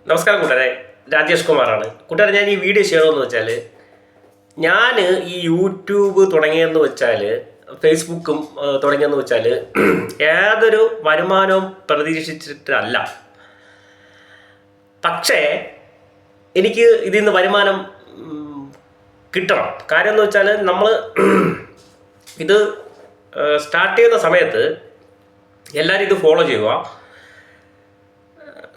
നമസ്കാരം കൂട്ടുകാരെ, രാജേഷ് കുമാറാണ്. കൂട്ടുകാരെ, ഞാൻ ഈ വീഡിയോ ചെയ്യണമെന്ന് വെച്ചാൽ ഞാൻ ഈ യൂട്യൂബ് തുടങ്ങിയെന്ന് വെച്ചാൽ ഫേസ്ബുക്കും തുടങ്ങിയെന്ന് വെച്ചാൽ യാതൊരു വരുമാനവും പ്രതീക്ഷിച്ചിട്ടല്ല. പക്ഷേ എനിക്ക് ഇതിൽ നിന്ന് വരുമാനം കിട്ടണം. കാര്യം എന്ന് വെച്ചാൽ നമ്മൾ ഇത് സ്റ്റാർട്ട് ചെയ്യുന്ന സമയത്ത് എല്ലാവരും ഇത് ഫോളോ ചെയ്യുക.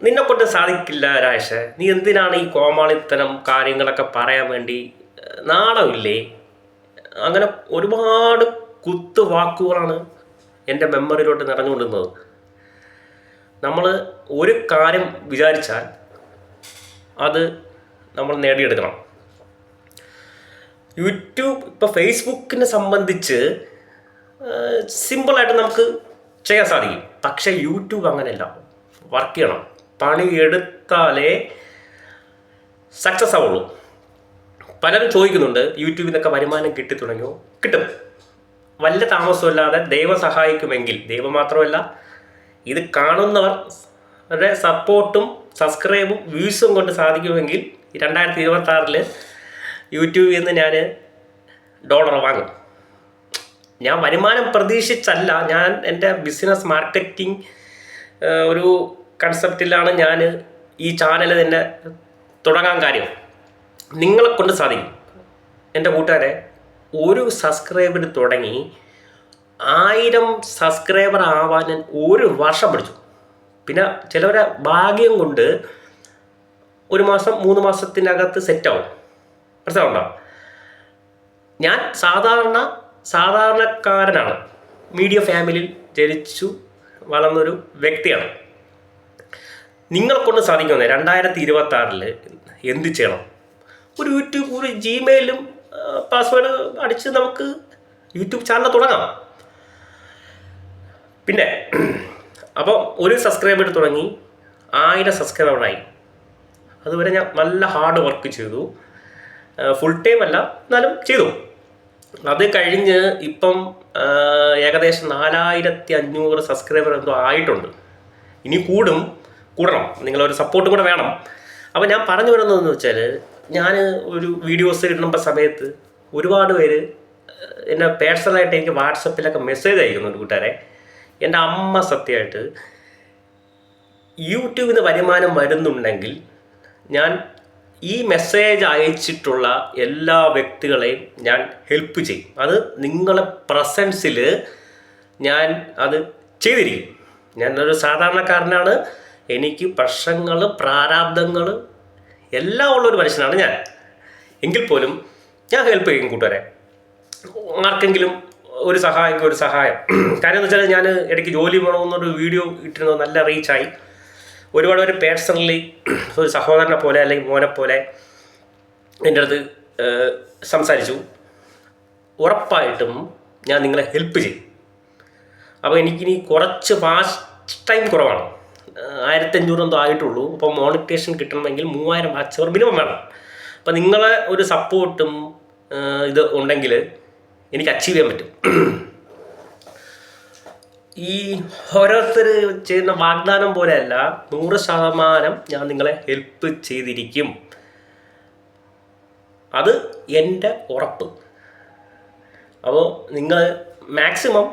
നിന്നെക്കൊണ്ട് സാധിക്കില്ല രാജേഷ്, നീ എന്തിനാണ് ഈ കോമാളിത്തരം കാര്യങ്ങളൊക്കെ പറയാൻ വേണ്ടി, നാണമില്ലേ? അങ്ങനെ ഒരുപാട് കുത്തുവാക്കുകളാണ് എൻ്റെ മെമ്മറിയിലോട്ട് നിറഞ്ഞുകൊണ്ടിരുന്നത്. നമ്മൾ ഒരു കാര്യം വിചാരിച്ചാൽ അത് നമ്മൾ നേടിയെടുക്കണം. യൂട്യൂബ് ഇപ്പോൾ ഫേസ്ബുക്കിനെ സംബന്ധിച്ച് സിമ്പിളായിട്ട് നമുക്ക് ചെയ്യാൻ സാധിക്കും. പക്ഷേ യൂട്യൂബ് അങ്ങനെയല്ല. വർക്ക് ചെയ്യണം, പണിയെടുത്താലേ സക്സസ് ആവുള്ളൂ. പലരും ചോദിക്കുന്നുണ്ട്, യൂട്യൂബിൽ നിന്നൊക്കെ വരുമാനം കിട്ടി തുടങ്ങിയോ? കിട്ടും. വല്ല താമസമില്ലാതെ ദൈവം സഹായിക്കുമെങ്കിൽ, ദൈവം മാത്രമല്ല ഇത് കാണുന്നവരുടെ സപ്പോർട്ടും സബ്സ്ക്രൈബും വ്യൂസും കൊണ്ട് സാധിക്കുമെങ്കിൽ 2026 യൂട്യൂബിൽ നിന്ന് ഞാൻ ഡോളർ വാങ്ങും. ഞാൻ വരുമാനം പ്രതീക്ഷിച്ചല്ല, ഞാൻ എൻ്റെ ബിസിനസ് മാർക്കറ്റിംഗ് ഒരു കൺസെപ്റ്റിലാണ് ഞാൻ ഈ ചാനൽ തന്നെ തുടങ്ങാൻ കാര്യം. നിങ്ങളെ കൊണ്ട് സാധിക്കും. എൻ്റെ കൂട്ടുകാരെ, ഒരു സബ്സ്ക്രൈബർ തുടങ്ങി 1000 സബ്സ്ക്രൈബർ ആവാൻ ഞാൻ 1 വർഷം പഠിച്ചു. പിന്നെ ചിലവരെ ഭാഗ്യം കൊണ്ട് 1 മാസം 3 മാസത്തിനകത്ത് സെറ്റാവും. മനസ്സിലാവുണ്ടോ? ഞാൻ സാധാരണക്കാരനാണ്. മീഡിയ ഫാമിലിയിൽ ജനിച്ചു വളർന്നൊരു വ്യക്തിയാണ്. നിങ്ങളെ കൊണ്ട് സാധിക്കുന്നത് 2026 എന്ത് ചെയ്യണം? ഒരു യൂട്യൂബ്, ഒരു ജിമെയിലും പാസ്വേഡ് അടിച്ച് നമുക്ക് യൂട്യൂബ് ചാനൽ തുടങ്ങാം. പിന്നെ അപ്പോൾ 1 സബ്സ്ക്രൈബർ തുടങ്ങി 1000 സബ്സ്ക്രൈബറായി. അതുവരെ ഞാൻ നല്ല ഹാർഡ് വർക്ക് ചെയ്തു. ഫുൾ ടൈം അല്ല, എന്നാലും ചെയ്തു. അത് കഴിഞ്ഞ് ഇപ്പം ഏകദേശം 4500 സബ്സ്ക്രൈബർ എന്തോ ആയിട്ടുണ്ട്. ഇനി കൂടണം. നിങ്ങളൊരു സപ്പോർട്ടും കൂടെ വേണം. അപ്പോൾ ഞാൻ പറഞ്ഞു വരുന്നതെന്ന് വെച്ചാൽ, ഞാൻ ഒരു വീഡിയോസ് ഇടുന്ന സമയത്ത് ഒരുപാട് പേര് എന്നെ പേഴ്സണലായിട്ട് എനിക്ക് വാട്സപ്പിലൊക്കെ മെസ്സേജ് അയക്കുന്നുണ്ട്. കൂട്ടുകാരെ, എൻ്റെ അമ്മ സത്യമായിട്ട് യൂട്യൂബിൽ നിന്ന് വരുമാനം വരുന്നുണ്ടെങ്കിൽ ഞാൻ ഈ മെസ്സേജ് അയച്ചിട്ടുള്ള എല്ലാ വ്യക്തികളെയും ഞാൻ ഹെൽപ്പ് ചെയ്യും. അത് നിങ്ങളെ പ്രസൻസിൽ ഞാൻ അത് ചെയ്തിരിക്കും. ഞാനൊരു സാധാരണക്കാരനാണ്. എനിക്ക് പ്രശ്നങ്ങൾ, പ്രാരാബ്ദങ്ങൾ എല്ലാം ഉള്ളൊരു മനുഷ്യനാണ് ഞാൻ. എങ്കിൽ പോലും ഞാൻ ഹെൽപ്പ് ചെയ്യും കൂട്ടുകാരെ. ആർക്കെങ്കിലും ഒരു സഹായം. കാര്യം എന്ന് വെച്ചാൽ, ഞാൻ ഇടയ്ക്ക് ജോലി വേണമെന്നൊരു വീഡിയോ ഇട്ടിരുന്നത് നല്ല റീച്ചായി. ഒരുപാട് പേര് പേഴ്സണലി ഒരു സഹോദരനെ പോലെ അല്ലെങ്കിൽ മോനെ പോലെ എൻ്റെ അടുത്ത് സംസാരിച്ചു. ഉറപ്പായിട്ടും ഞാൻ നിങ്ങളെ ഹെൽപ്പ് ചെയ്യും. അപ്പോൾ എനിക്കിനി കുറച്ച് ഫാസ്റ്റ് ടൈം കുറവാണ്. 1500 എന്തോ ആയിട്ടുള്ളൂ. അപ്പോൾ മോണിറ്റേഷൻ കിട്ടണമെങ്കിൽ 3000 വാച്ച് അവർ മിനിമം വേണം. അപ്പോൾ നിങ്ങളെ ഒരു സപ്പോർട്ടും ഇത് ഉണ്ടെങ്കിൽ എനിക്ക് അച്ചീവ് ചെയ്യാൻ പറ്റും. ഈ ഓരോരുത്തർ ചെയ്യുന്ന വാഗ്ദാനം പോലെയല്ല, 100% ഞാൻ നിങ്ങളെ ഹെൽപ്പ് ചെയ്തിരിക്കും. അത് എൻ്റെ ഉറപ്പ്. അപ്പോൾ നിങ്ങൾ മാക്സിമം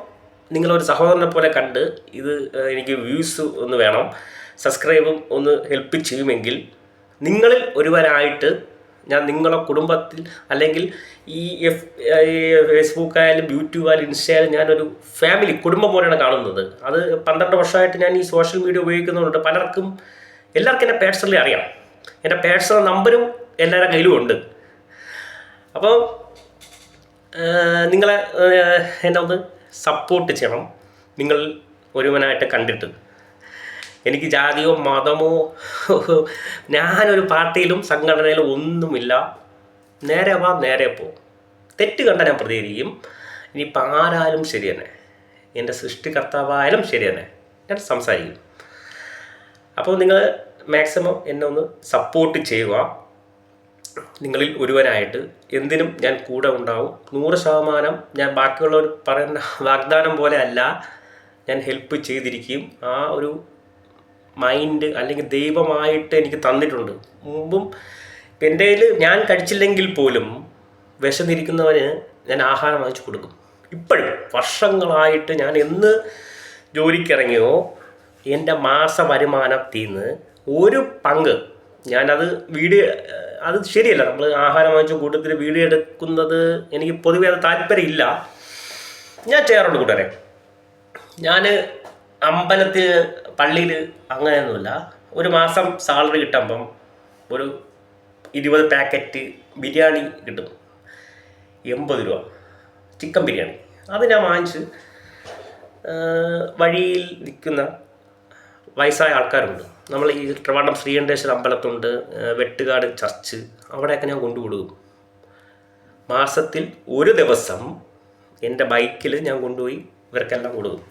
നിങ്ങളൊരു സഹോദരനെ പോലെ കണ്ട് ഇത് എനിക്ക് വ്യൂസ് ഒന്ന് വേണം, സബ്സ്ക്രൈബും ഒന്ന് ഹെൽപ്പ് ചെയ്യുമെങ്കിൽ നിങ്ങളിൽ ഒരുവരായിട്ട് ഞാൻ നിങ്ങളെ കുടുംബത്തിൽ, അല്ലെങ്കിൽ ഈ ഫേസ്ബുക്ക് ആയാലും യൂട്യൂബ് ആയാലും ഇൻസ്റ്റയായാലും ഞാനൊരു ഫാമിലി, കുടുംബം പോലെയാണ് കാണുന്നത്. അത് 12 വർഷമായിട്ട് ഞാൻ ഈ സോഷ്യൽ മീഡിയ ഉപയോഗിക്കുന്നതുകൊണ്ട് എല്ലാവർക്കും എൻ്റെ പേഴ്സണലി അറിയാം. എൻ്റെ പേഴ്സണൽ നമ്പരും എല്ലാവരുടെ കയ്യിലും ഉണ്ട്. അപ്പോൾ നിങ്ങളെ എന്നെ ഒന്ന് സപ്പോർട്ട് ചെയ്യണം. നിങ്ങൾ ഒരുവനായിട്ട് കണ്ടിട്ട്. എനിക്ക് ജാതിയോ മതമോ ഞാനൊരു പാർട്ടിയിലും സംഘടനയിലും ഒന്നുമില്ല. നേരെ വാ, നേരെ പോ. തെറ്റ് കണ്ടാൽ ഞാൻ പ്രതികരിക്കും. ഇനിയിപ്പോൾ ആരായാലും ശരി തന്നെ, എൻ്റെ സൃഷ്ടികർത്താവായാലും ശരി തന്നെ, ഞാൻ സംസാരിക്കും. അപ്പോൾ നിങ്ങൾ മാക്സിമം എന്നെ ഒന്ന് സപ്പോർട്ട് ചെയ്യുക. നിങ്ങളിൽ ഒരുവനായിട്ട് എന്തിനും ഞാൻ കൂടെ ഉണ്ടാവും. 100% ഞാൻ ബാക്കിയുള്ളവർ പറയുന്ന വാഗ്ദാനം പോലെ അല്ല, ഞാൻ ഹെൽപ്പ് ചെയ്തിരിക്കും. ആ ഒരു മൈൻഡ് അല്ലെങ്കിൽ ദൈവമായിട്ട് എനിക്ക് തന്നിട്ടുണ്ട്. മുമ്പും എൻ്റെ കയ്യിൽ ഞാൻ കഴിച്ചില്ലെങ്കിൽ പോലും വിശന്നിരിക്കുന്നവന് ഞാൻ ആഹാരം വാങ്ങിച്ചു കൊടുക്കും. ഇപ്പോഴും വർഷങ്ങളായിട്ട് ഞാൻ എന്ന് ജോലിക്കിറങ്ങിയോ എൻ്റെ മാസ വരുമാനത്തിൽ നിന്ന് ഒരു പങ്ക് ഞാനത് വീഡിയോ, അത് ശരിയല്ല, നമ്മൾ ആഹാരം വാങ്ങിച്ച കൂട്ടത്തിൽ വീഡിയോ എടുക്കുന്നത് എനിക്ക് പൊതുവെ അത് താല്പര്യമില്ല. ഞാൻ ചെയ്യാറുണ്ട് കൂട്ടുകാരെ. ഞാൻ അമ്പലത്തിൽ പള്ളിയിൽ അങ്ങനെയൊന്നുമില്ല. ഒരു മാസം സാലറി കിട്ടുമ്പം ഒരു 20 പാക്കറ്റ് ബിരിയാണി കിട്ടും, 80 രൂപ ചിക്കൻ ബിരിയാണി. അത് ഞാൻ വാങ്ങിച്ച് വഴിയിൽ നിൽക്കുന്ന വയസ്സായ ആൾക്കാരുണ്ട്. നമ്മൾ ഈ ട്രിവാൻഡ്രം ശ്രീകണ്ഠേശ്വര അമ്പലത്തുണ്ട്, വെട്ടുകാട് ചർച്ച്, അവിടെയൊക്കെ ഞാൻ കൊണ്ടുകൊടുക്കും. മാസത്തിൽ ഒരു ദിവസം എൻ്റെ ബൈക്കിൽ ഞാൻ കൊണ്ടുപോയി ഇവർക്കെല്ലാം കൊടുക്കും.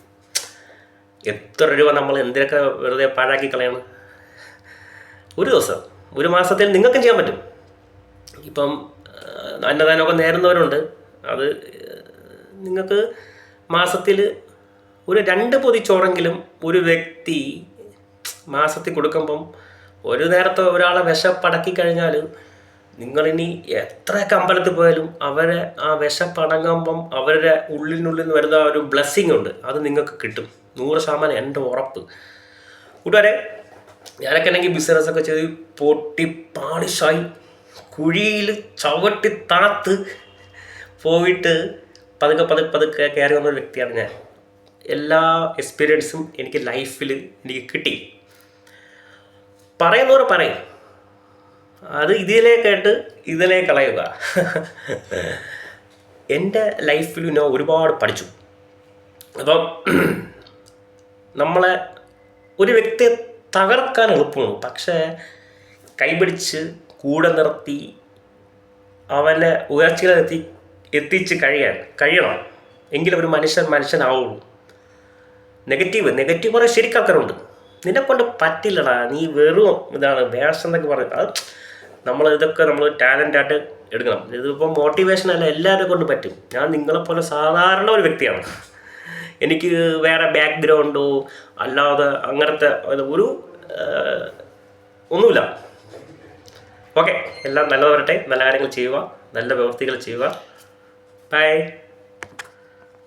എത്ര രൂപ നമ്മൾ എന്തിനൊക്കെ വെറുതെ പാഴാക്കി കളയാണ്. ഒരു ദിവസം, ഒരു മാസത്തിൽ നിങ്ങൾക്കും ചെയ്യാൻ പറ്റും. ഇപ്പം അന്നദാനമൊക്കെ നേരുന്നവരുണ്ട്. അത് നിങ്ങൾക്ക് മാസത്തിൽ ഒരു 2 പൊതിച്ചോറെങ്കിലും ഒരു വ്യക്തി മാസത്തിൽ കൊടുക്കുമ്പം ഒരു നേരത്തെ ഒരാളെ വിശപ്പടക്കി കഴിഞ്ഞാൽ നിങ്ങളിനി എത്രയൊക്കെ അമ്പലത്തിൽ പോയാലും അവരെ ആ വിശപ്പടങ്ങുമ്പം അവരുടെ ഉള്ളിനുള്ളിൽ നിന്ന് വരുന്ന ഒരു ബ്ലെസ്സിങ് ഉണ്ട്, അത് നിങ്ങൾക്ക് കിട്ടും 100% എൻ്റെ ഉറപ്പ്. കൂട്ടുകാരെ, ഞാനൊക്കെ ആണെങ്കിൽ ബിസിനസ്സൊക്കെ ചെയ്ത് പൊട്ടി പാളിഷായി കുഴിയിൽ ചവിട്ടി താത്ത് പോയിട്ട് പതുക്കെ കയറി വന്നൊരു വ്യക്തിയാണ് ഞാൻ. എല്ലാ എക്സ്പീരിയൻസും എനിക്ക് ലൈഫിൽ എനിക്ക് കിട്ടി. പറയുന്നവർ പറയും, അത് ഇതിലേ കേട്ട് ഇതിലേ കളയുക. എൻ്റെ ലൈഫിൽ ഞാൻ ഒരുപാട് പഠിച്ചു. അപ്പം നമ്മളെ ഒരു വ്യക്തിയെ തകർക്കാൻ എളുപ്പമാണ്, പക്ഷേ കൈപിടിച്ച് കൂടെ നിർത്തി അവനെ ഉയർച്ചയിലെത്തി എത്തിച്ച് കഴിയണം, എങ്കിലും ഒരു മനുഷ്യനാവുള്ളൂ. നെഗറ്റീവ് പറയാൻ ശരിക്കും ആൾക്കാരുണ്ട്. നിന്നെക്കൊണ്ട് പറ്റില്ലടാ, നീ വെറും ഇതാണ് വേഷം എന്നൊക്കെ പറയും. അത് ഇതൊക്കെ നമ്മൾ ടാലൻ്റായിട്ട് എടുക്കണം. ഇതിപ്പോൾ മോട്ടിവേഷൻ അല്ല, എല്ലാവരും കൊണ്ട് പറ്റും. ഞാൻ നിങ്ങളെപ്പോലെ സാധാരണ ഒരു വ്യക്തിയാണ്. എനിക്ക് വേറെ ബാക്ക്ഗ്രൗണ്ടോ അല്ലാതെ അങ്ങനത്തെ ഒരു ഒന്നുമില്ല. ഓക്കെ, എല്ലാം നല്ലത് വരട്ടെ, നല്ല കാര്യങ്ങൾ ചെയ്യുക, നല്ല പ്രവൃത്തികൾ ചെയ്യുക. ബൈ.